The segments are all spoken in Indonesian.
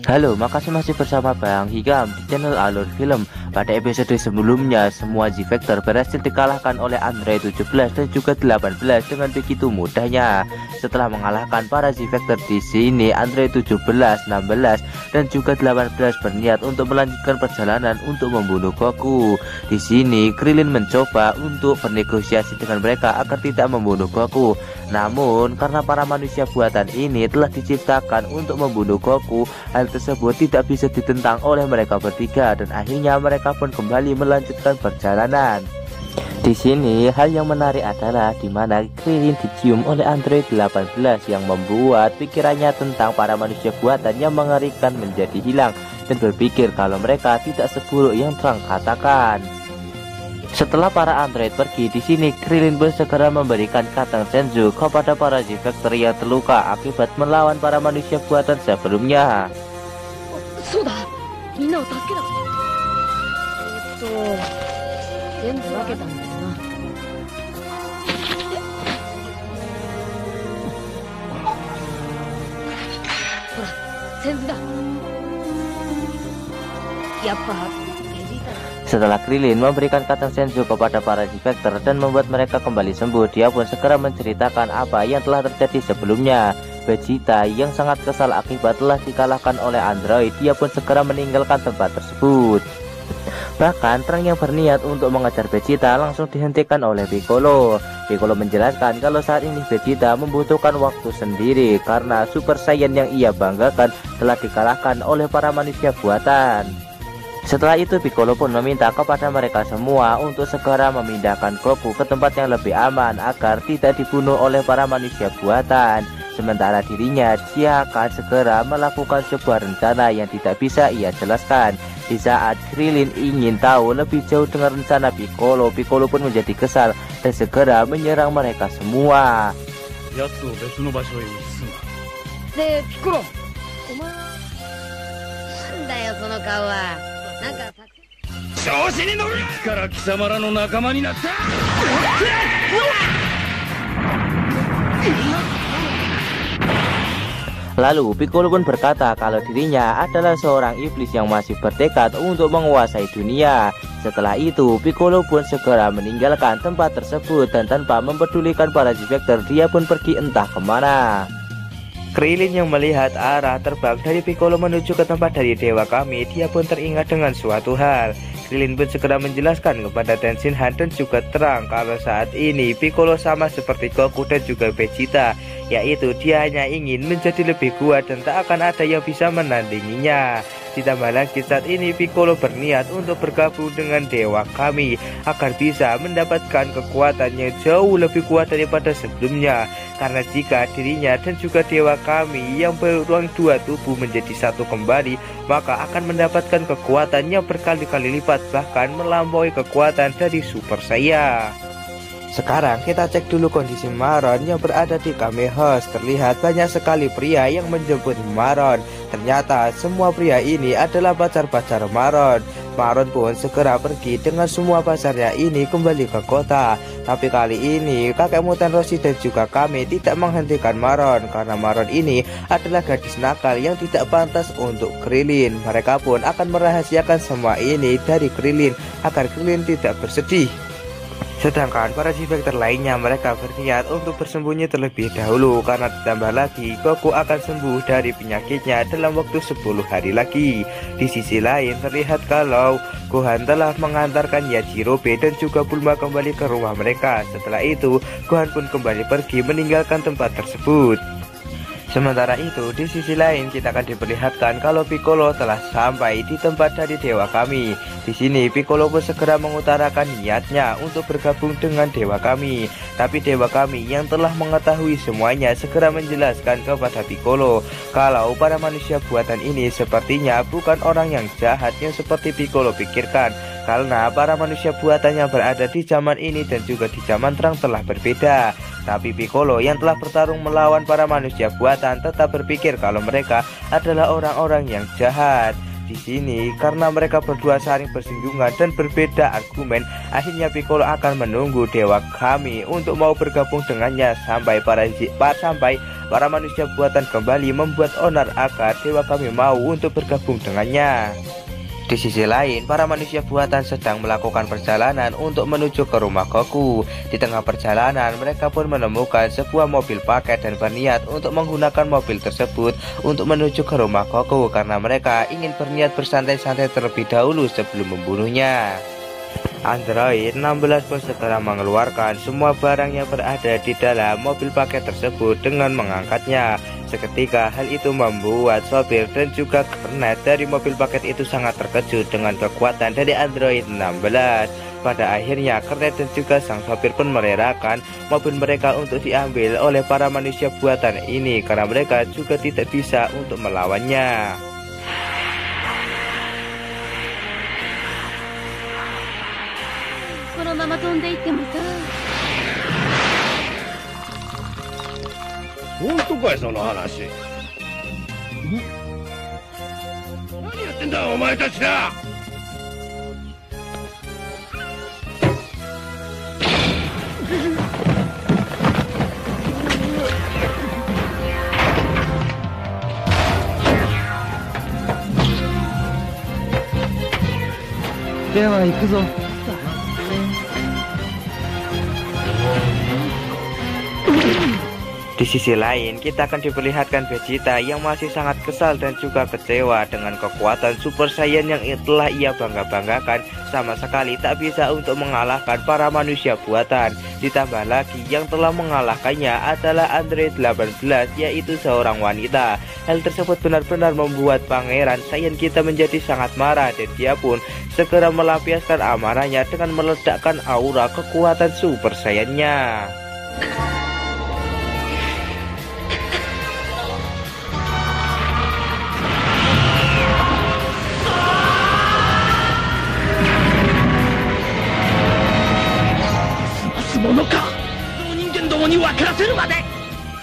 Halo, makasih masih bersama Bang Hikam di channel Alur Film. Pada episode sebelumnya, semua Z-Factor berhasil dikalahkan oleh Android 17 dan juga 18 dengan begitu mudahnya. Setelah mengalahkan para Z-Factor di sini, Android 17, 16, dan juga 18 berniat untuk melanjutkan perjalanan untuk membunuh Goku. Di sini, Krillin mencoba untuk bernegosiasi dengan mereka agar tidak membunuh Goku. Namun, karena para manusia buatan ini telah diciptakan untuk membunuh Goku, hal tersebut tidak bisa ditentang oleh mereka bertiga dan akhirnya mereka pun kembali melanjutkan perjalanan. Di sini hal yang menarik adalah di mana Krillin dicium oleh Android 18 yang membuat pikirannya tentang para manusia buatan yang mengerikan menjadi hilang dan berpikir kalau mereka tidak seburuk yang Trunks katakan. Setelah para android pergi, di sini Krillin pun segera memberikan Katang Senju kepada para Z-Factor yang terluka akibat melawan para manusia buatan sebelumnya. そうだ、みんなを助けだ。全部分けたんだよな。ほら、全部だ。やっぱベジータだ。 Setelah Krillin memberikan Katang Senju kepada para Z-Factor dan membuat mereka kembali sembuh, dia pun segera menceritakan apa yang telah terjadi sebelumnya. Vegeta yang sangat kesal akibat telah dikalahkan oleh android, dia pun segera meninggalkan tempat tersebut. Bahkan Trunks yang berniat untuk mengejar Vegeta langsung dihentikan oleh Piccolo. Piccolo menjelaskan kalau saat ini Vegeta membutuhkan waktu sendiri karena Super Saiyan yang ia banggakan telah dikalahkan oleh para manusia buatan. Setelah itu Piccolo pun meminta kepada mereka semua untuk segera memindahkan Goku ke tempat yang lebih aman agar tidak dibunuh oleh para manusia buatan. Sementara dirinya, dia akan segera melakukan sebuah rencana yang tidak bisa ia jelaskan. Di saat Krillin ingin tahu lebih jauh dengan rencana Piccolo, Piccolo pun menjadi kesal dan segera menyerang mereka semua. 奴を別の場所へ移すな。で、ピコロ、お前なんだよその顔は。なんか作戦。調子に乗るな。いつから貴様らの仲間になった。 Lalu Piccolo pun berkata kalau dirinya adalah seorang iblis yang masih bertekad untuk menguasai dunia. Setelah itu Piccolo pun segera meninggalkan tempat tersebut dan tanpa mempedulikan para Z-Factor, dia pun pergi entah kemana. Krillin yang melihat arah terbang dari Piccolo menuju ke tempat dari Dewa Kami, dia pun teringat dengan suatu hal. Krillin pun segera menjelaskan kepada Tenshinhan dan juga Trunks kalau saat ini Piccolo sama seperti Goku dan juga Vegeta, yaitu dia hanya ingin menjadi lebih kuat dan tak akan ada yang bisa menandinginya. Ditambah lagi saat ini Piccolo berniat untuk bergabung dengan Dewa Kami agar bisa mendapatkan kekuatan yang jauh lebih kuat daripada sebelumnya. Karena jika dirinya dan juga Dewa Kami yang beruang dua tubuh menjadi satu kembali, maka akan mendapatkan kekuatan yang berkali-kali lipat, bahkan melampaui kekuatan dari Super Saiyan. Sekarang kita cek dulu kondisi Maron yang berada di Kame House. Terlihat banyak sekali pria yang menjemput Maron. Ternyata semua pria ini adalah pacar-pacar Maron. Maron pun segera pergi dengan semua pacarnya ini kembali ke kota. Tapi kali ini kakek mutan Roshi dan juga Kame tidak menghentikan Maron karena Maron ini adalah gadis nakal yang tidak pantas untuk Krillin. Mereka pun akan merahasiakan semua ini dari Krillin agar Krillin tidak bersedih. Sedangkan para Z-Factor lainnya mereka berniat untuk bersembunyi terlebih dahulu karena ditambah lagi Goku akan sembuh dari penyakitnya dalam waktu 10 hari lagi. Di sisi lain terlihat kalau Gohan telah mengantarkan Yajirobe dan juga Bulma kembali ke rumah mereka. Setelah itu Gohan pun kembali pergi meninggalkan tempat tersebut. Sementara itu, di sisi lain kita akan diperlihatkan kalau Piccolo telah sampai di tempat dari Dewa Kami. Di sini Piccolo pun segera mengutarakan niatnya untuk bergabung dengan Dewa Kami. Tapi Dewa Kami yang telah mengetahui semuanya segera menjelaskan kepada Piccolo kalau para manusia buatan ini sepertinya bukan orang yang jahat yang seperti Piccolo pikirkan. Karena para manusia buatan yang berada di zaman ini dan juga di zaman Trunks telah berbeda. Tapi Piccolo yang telah bertarung melawan para manusia buatan tetap berpikir kalau mereka adalah orang-orang yang jahat. Di sini karena mereka berdua saling bersinggungan dan berbeda argumen, akhirnya Piccolo akan menunggu Dewa Kami untuk mau bergabung dengannya sampai para manusia buatan kembali membuat onar agar dewa kami mau untuk bergabung dengannya. Di sisi lain, para manusia buatan sedang melakukan perjalanan untuk menuju ke rumah Goku. Di tengah perjalanan, mereka pun menemukan sebuah mobil paket dan berniat untuk menggunakan mobil tersebut untuk menuju ke rumah Goku karena mereka ingin berniat bersantai-santai terlebih dahulu sebelum membunuhnya. Android 16 pun segera mengeluarkan semua barang yang berada di dalam mobil paket tersebut dengan mengangkatnya. Seketika hal itu membuat sopir dan juga kernet dari mobil paket itu sangat terkejut dengan kekuatan dari Android 16. Pada akhirnya kernet dan juga sang sopir pun merelakan mobil mereka untuk diambil oleh para manusia buatan ini karena mereka juga tidak bisa untuk melawannya. このまま飛んでいってもさ。本当かいその話。何やってんだお前たちら。では行くぞ。 Di sisi lain, kita akan diperlihatkan Vegeta yang masih sangat kesal dan juga kecewa dengan kekuatan Super Saiyan yang telah ia bangga-banggakan sama sekali tak bisa untuk mengalahkan para manusia buatan. Ditambah lagi yang telah mengalahkannya adalah Android 18 yaitu seorang wanita. Hal tersebut benar-benar membuat Pangeran Saiyan kita menjadi sangat marah dan dia pun segera melampiaskan amarahnya dengan meledakkan aura kekuatan Super Saiyan-nya.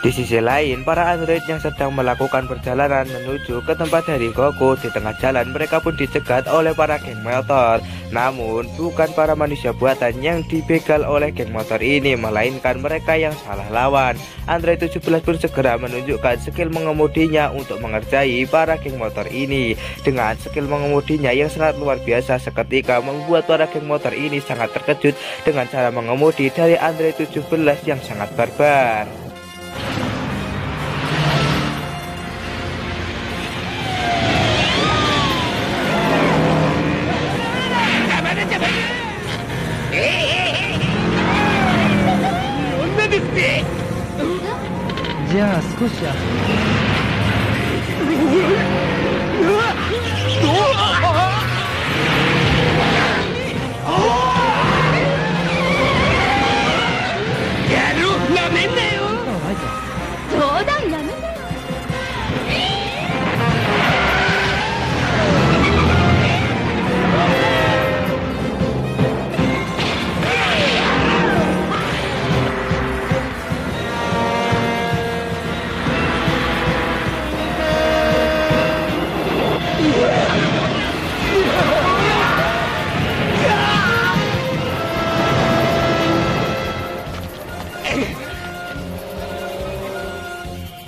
Di sisi lain, para android yang sedang melakukan perjalanan menuju ke tempat dari Goku. Di tengah jalan mereka pun dicegat oleh para geng motor. Namun bukan para manusia buatan yang dibegal oleh geng motor ini, melainkan mereka yang salah lawan. Android 17 pun segera menunjukkan skill mengemudinya untuk mengerjai para geng motor ini. Dengan skill mengemudinya yang sangat luar biasa, seketika membuat para geng motor ini sangat terkejut dengan cara mengemudi dari Android 17 yang sangat barbar.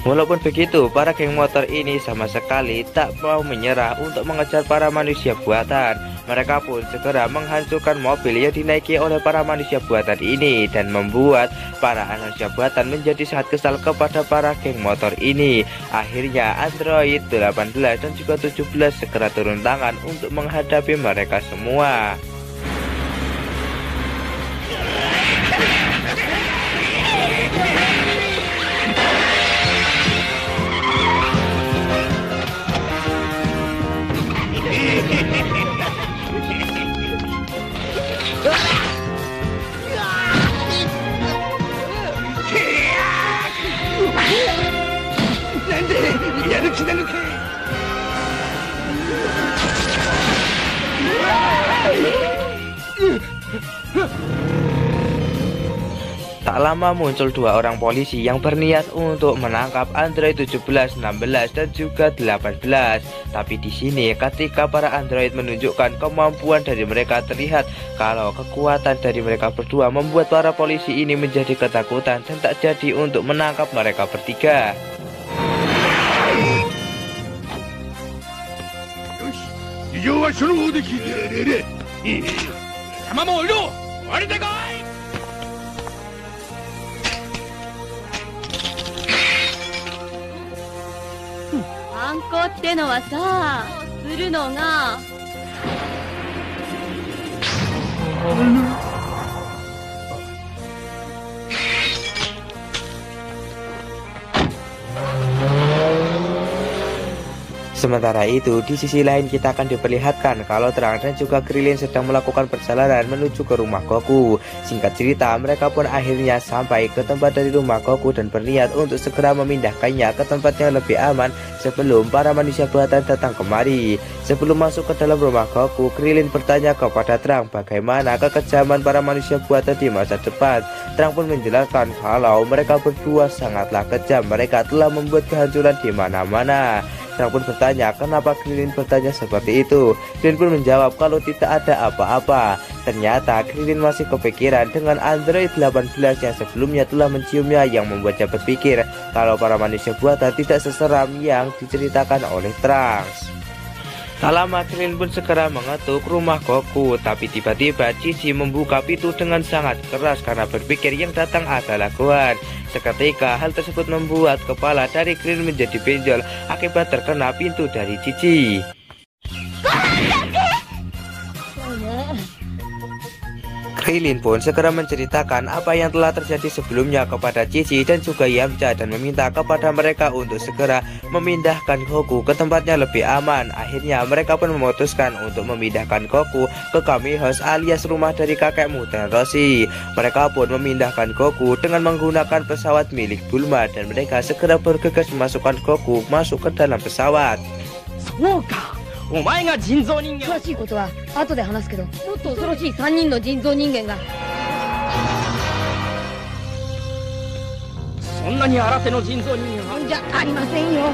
Walaupun begitu, para geng motor ini sama sekali tak mau menyerah untuk mengejar para manusia buatan. Mereka pun segera menghancurkan mobil yang dinaiki oleh para manusia buatan ini dan membuat para manusia buatan menjadi sangat kesal kepada para geng motor ini. Akhirnya Android 18 dan juga 17 segera turun tangan untuk menghadapi mereka semua. Tak lama muncul dua orang polisi yang berniat untuk menangkap android 17, 16, dan juga 18. Tapi di sini ketika para android menunjukkan kemampuan dari mereka, terlihat kalau kekuatan dari mereka berdua membuat para polisi ini menjadi ketakutan dan tak jadi untuk menangkap mereka bertiga. 事情はその方で聞いてやれ。山もいろ、割れてこい。反抗ってのはさ、するのが。Sementara itu, di sisi lain kita akan diperlihatkan kalau Terang dan juga Krilin sedang melakukan perjalanan menuju ke rumah Goku. Singkat cerita, mereka pun akhirnya sampai ke tempat dari rumah Goku dan berniat untuk segera memindahkannya ke tempat yang lebih aman sebelum para manusia buatan datang kemari. Sebelum masuk ke dalam rumah Goku, Krilin bertanya kepada Terang bagaimana kekejaman para manusia buatan di masa depan. Terang pun menjelaskan kalau mereka berdua sangatlah kejam, mereka telah membuat kehancuran di mana-mana. Terang pun bertanya kenapa Krilin bertanya seperti itu. Krilin pun menjawab kalau tidak ada apa-apa. Ternyata Krilin masih kepikiran dengan android 18 yang sebelumnya telah menciumnya, yang membuatnya berpikir kalau para manusia buatan tidak seseram yang diceritakan oleh Trunks. Tak lama Krilin pun segera mengetuk rumah Goku, tapi tiba-tiba Cici membuka pintu dengan sangat keras karena berpikir yang datang adalah Gohan. Seketika hal tersebut membuat kepala dari Krilin menjadi benjol akibat terkena pintu dari Cici. Krilin pun segera menceritakan apa yang telah terjadi sebelumnya kepada Cici dan juga Yamcha dan meminta kepada mereka untuk segera memindahkan Goku ke tempatnya lebih aman. Akhirnya mereka pun memutuskan untuk memindahkan Goku ke Kami House alias rumah dari kakek Muten Roshi. Mereka pun memindahkan Goku dengan menggunakan pesawat milik Bulma dan mereka segera bergegas memasukkan Goku masuk ke dalam pesawat. お前が人造人間。詳しいことは後で話すけど、もっと恐ろしい3人の人造人間が。そんなに新手の人造人間はじゃありませんよ。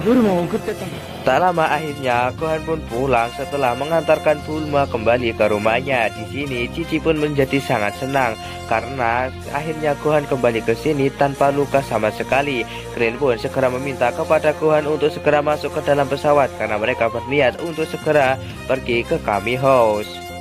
夜も送ってったの。 Tak lama akhirnya Gohan pun pulang setelah mengantarkan Bulma kembali ke rumahnya. Di sini Cici pun menjadi sangat senang karena akhirnya Gohan kembali ke sini tanpa luka sama sekali. Krilin pun segera meminta kepada Gohan untuk segera masuk ke dalam pesawat karena mereka berniat untuk segera pergi ke Kami House.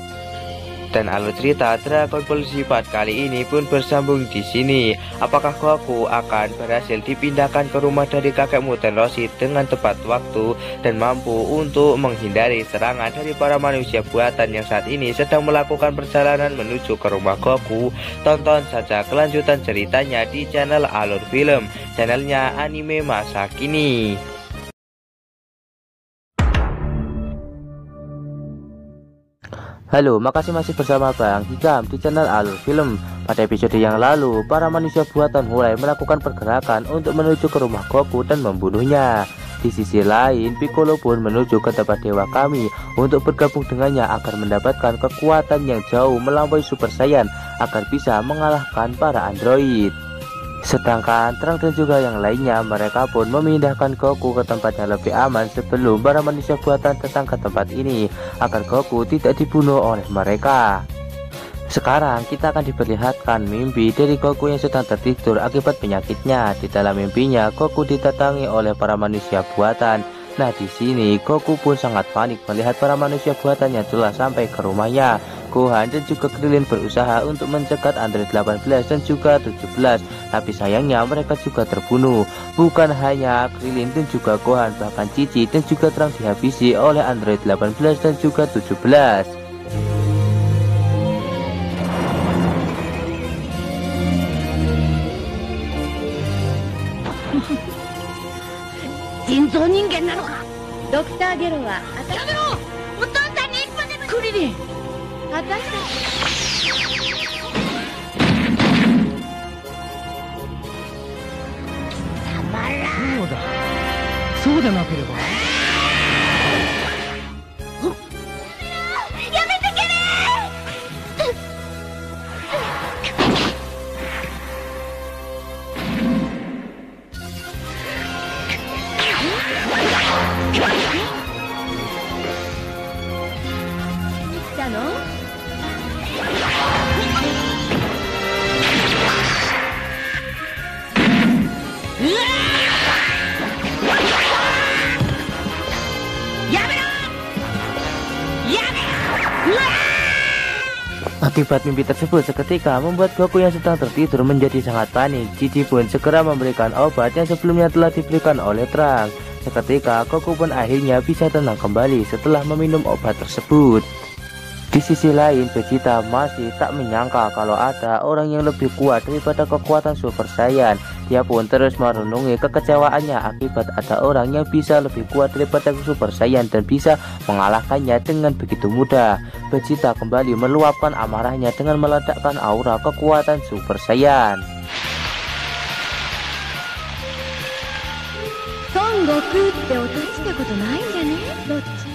Dan alur cerita Dragon Ball Z kali ini pun bersambung di sini. Apakah Goku akan berhasil dipindahkan ke rumah dari kakek Muten Roshi dengan tepat waktu dan mampu untuk menghindari serangan dari para manusia buatan yang saat ini sedang melakukan perjalanan menuju ke rumah Goku? Tonton saja kelanjutan ceritanya di channel Alur Film, channelnya anime masa kini. Halo, makasih masih bersama Bang Hikam di channel Alur Film. Pada episode yang lalu, para manusia buatan mulai melakukan pergerakan untuk menuju ke rumah Goku dan membunuhnya. Di sisi lain, Piccolo pun menuju ke tempat Dewa Kami untuk bergabung dengannya agar mendapatkan kekuatan yang jauh melampaui Super Saiyan agar bisa mengalahkan para android. Sedangkan Terang dan juga yang lainnya, mereka pun memindahkan Goku ke tempat yang lebih aman sebelum para manusia buatan datang ke tempat ini agar Goku tidak dibunuh oleh mereka. Sekarang kita akan diperlihatkan mimpi dari Goku yang sedang tertidur akibat penyakitnya. Di dalam mimpinya, Goku didatangi oleh para manusia buatan. Nah, di sini Goku pun sangat panik melihat para manusia buatan yang telah sampai ke rumahnya. Gohan dan juga Krilin berusaha untuk mencegat android 18 dan juga 17, tapi sayangnya mereka juga terbunuh. Bukan hanya Krilin dan juga Gohan, bahkan Cici dan juga Terang dihabisi oleh android 18 dan juga 17. Dr. Gero はやめろ。お父さんに一歩でも。クリリン、私たち。たまらん。そうだ。そうでなければ。やめてけれ。Akibat mimpi tersebut seketika membuat Goku yang sedang tertidur menjadi sangat panik. Cici pun segera memberikan obat yang sebelumnya telah diberikan oleh Trunks. Seketika Goku pun akhirnya bisa tenang kembali setelah meminum obat tersebut. Di sisi lain, Vegeta masih tak menyangka kalau ada orang yang lebih kuat daripada kekuatan Super Saiyan. Dia pun terus merenungi kekecewaannya akibat ada orang yang bisa lebih kuat daripada Super Saiyan dan bisa mengalahkannya dengan begitu mudah. Vegeta kembali meluapkan amarahnya dengan meledakkan aura kekuatan Super Saiyan. Son Goku って落としたことないんじゃね？どっち？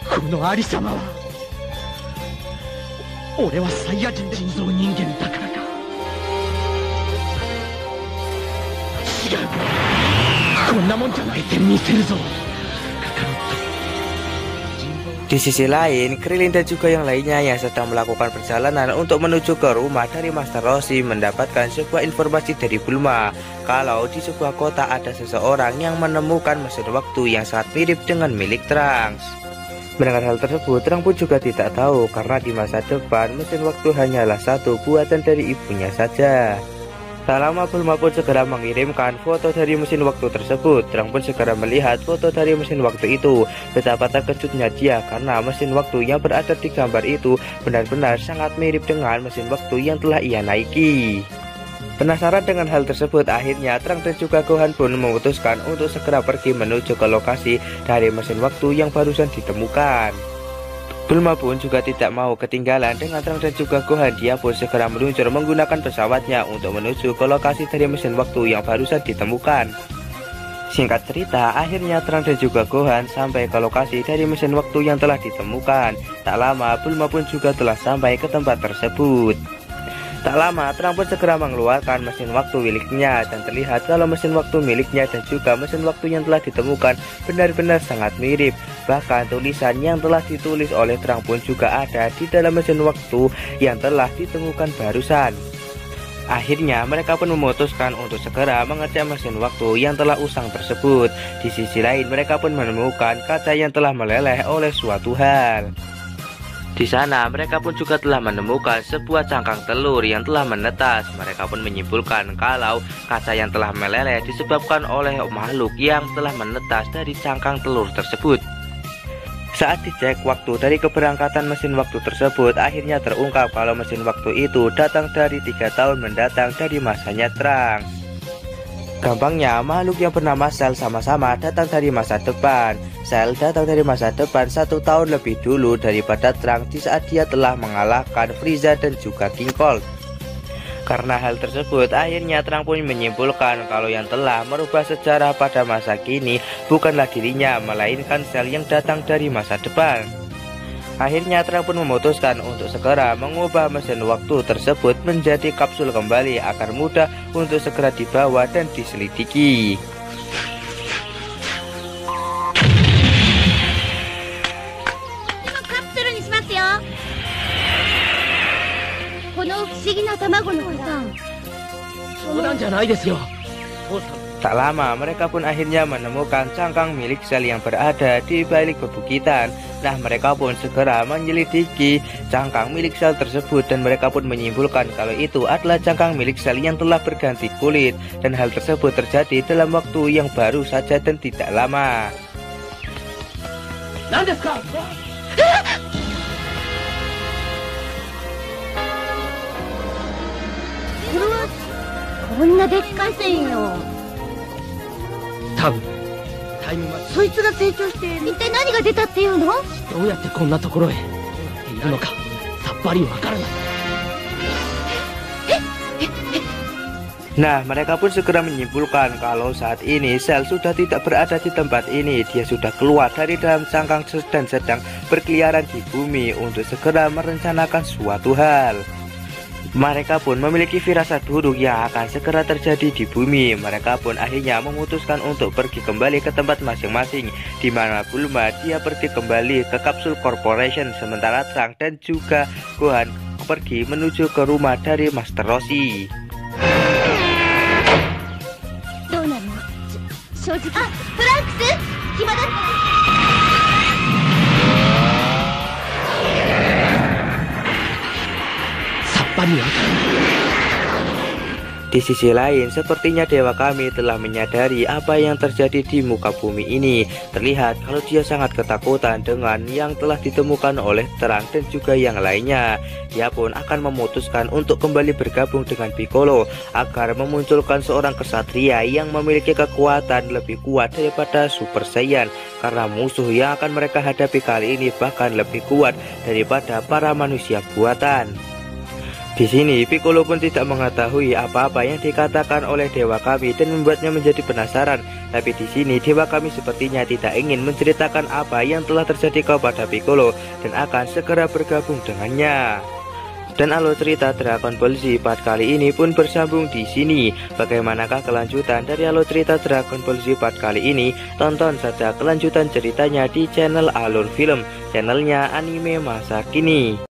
このありさまは俺はサイヤ人人造人間だからか違うこんなもんじゃないって見せるぞカカロット Di sisi lain, Krillin dan juga yang lainnya yang sedang melakukan perjalanan untuk menuju ke rumah dari Master Roshi mendapatkan sebuah informasi dari Bulma kalau di sebuah kota ada seseorang yang menemukan mesin waktu yang sangat mirip dengan milik Trunks. Mendengar hal tersebut, Trunks pun juga tidak tahu karena di masa depan mesin waktu hanyalah satu buatan dari ibunya saja. Tak lama Bulma pun segera mengirimkan foto dari mesin waktu tersebut. Trunks pun segera melihat foto dari mesin waktu itu. Betapa terkejutnya dia karena mesin waktu yang berada di gambar itu benar-benar sangat mirip dengan mesin waktu yang telah ia naiki. Penasaran dengan hal tersebut, akhirnya Trunks dan juga Gohan pun memutuskan untuk segera pergi menuju ke lokasi dari mesin waktu yang barusan ditemukan. Bulma pun juga tidak mau ketinggalan dengan Trunks dan juga Gohan. Dia pun segera meluncur menggunakan pesawatnya untuk menuju ke lokasi dari mesin waktu yang barusan ditemukan. Singkat cerita, akhirnya Trunks dan juga Gohan sampai ke lokasi dari mesin waktu yang telah ditemukan. Tak lama, Bulma pun juga telah sampai ke tempat tersebut. Tak lama, Trunks pun segera mengeluarkan mesin waktu miliknya dan terlihat kalau mesin waktu miliknya dan juga mesin waktu yang telah ditemukan benar-benar sangat mirip. Bahkan tulisan yang telah ditulis oleh Trunks pun juga ada di dalam mesin waktu yang telah ditemukan barusan. Akhirnya mereka pun memutuskan untuk segera mengecek mesin waktu yang telah usang tersebut. Di sisi lain, mereka pun menemukan kaca yang telah meleleh oleh suatu hal. Di sana mereka pun juga telah menemukan sebuah cangkang telur yang telah menetas. Mereka pun menyimpulkan kalau kaca yang telah meleleh disebabkan oleh makhluk yang telah menetas dari cangkang telur tersebut. Saat dicek waktu dari keberangkatan mesin waktu tersebut, akhirnya terungkap kalau mesin waktu itu datang dari 3 tahun mendatang dari masanya Trunks. Gampangnya, makhluk yang bernama Cell sama-sama datang dari masa depan. Cell datang dari masa depan 1 tahun lebih dulu daripada Trunks di saat dia telah mengalahkan Frieza dan juga King Cold. Karena hal tersebut, akhirnya Trunks pun menyimpulkan kalau yang telah merubah sejarah pada masa kini bukanlah dirinya, melainkan Cell yang datang dari masa depan. Akhirnya Trunks pun memutuskan untuk segera mengubah mesin waktu tersebut menjadi kapsul kembali agar mudah untuk segera dibawa dan diselidiki. Tak lama mereka pun akhirnya menemukan cangkang milik Cell yang berada di balik perbukitan. Nah, mereka pun segera menyelidiki cangkang milik Cell tersebut dan mereka pun menyimpulkan kalau itu adalah cangkang milik Cell yang telah berganti kulit, dan hal tersebut terjadi dalam waktu yang baru saja dan tidak lama. Nah, mereka pun segera menyimpulkan kalau saat ini Cell sudah tidak berada di tempat ini. Dia sudah keluar dari dalam cangkang dan sedang berkeliaran di bumi untuk segera merencanakan suatu hal. Mereka pun memiliki firasat buruk yang akan segera terjadi di bumi. Mereka pun akhirnya memutuskan untuk pergi kembali ke tempat masing-masing, di mana Bulma dia pergi kembali ke Kapsul Corporation, sementara Trunks dan juga Gohan pergi menuju ke rumah dari Master Roshi. 正直。あ、トランクス、暇だったら。さっぱりわかる。Di sisi lain, sepertinya dewa kami telah menyadari apa yang terjadi di muka bumi ini. Terlihat kalau dia sangat ketakutan dengan yang telah ditemukan oleh Terang dan juga yang lainnya. Dia pun akan memutuskan untuk kembali bergabung dengan Piccolo agar memunculkan seorang kesatria yang memiliki kekuatan lebih kuat daripada Super Saiyan. Karena musuh yang akan mereka hadapi kali ini bahkan lebih kuat daripada para manusia buatan. Di sini Piccolo pun tidak mengetahui apa-apa yang dikatakan oleh dewa kami dan membuatnya menjadi penasaran. Tapi di sini dewa kami sepertinya tidak ingin menceritakan apa yang telah terjadi kepada Piccolo dan akan segera bergabung dengannya. Dan alur cerita Dragon Ball Z part kali ini pun bersambung di sini. Bagaimanakah kelanjutan dari alur cerita Dragon Ball Z part kali ini? Tonton saja kelanjutan ceritanya di channel Alur Film, channelnya anime masa kini.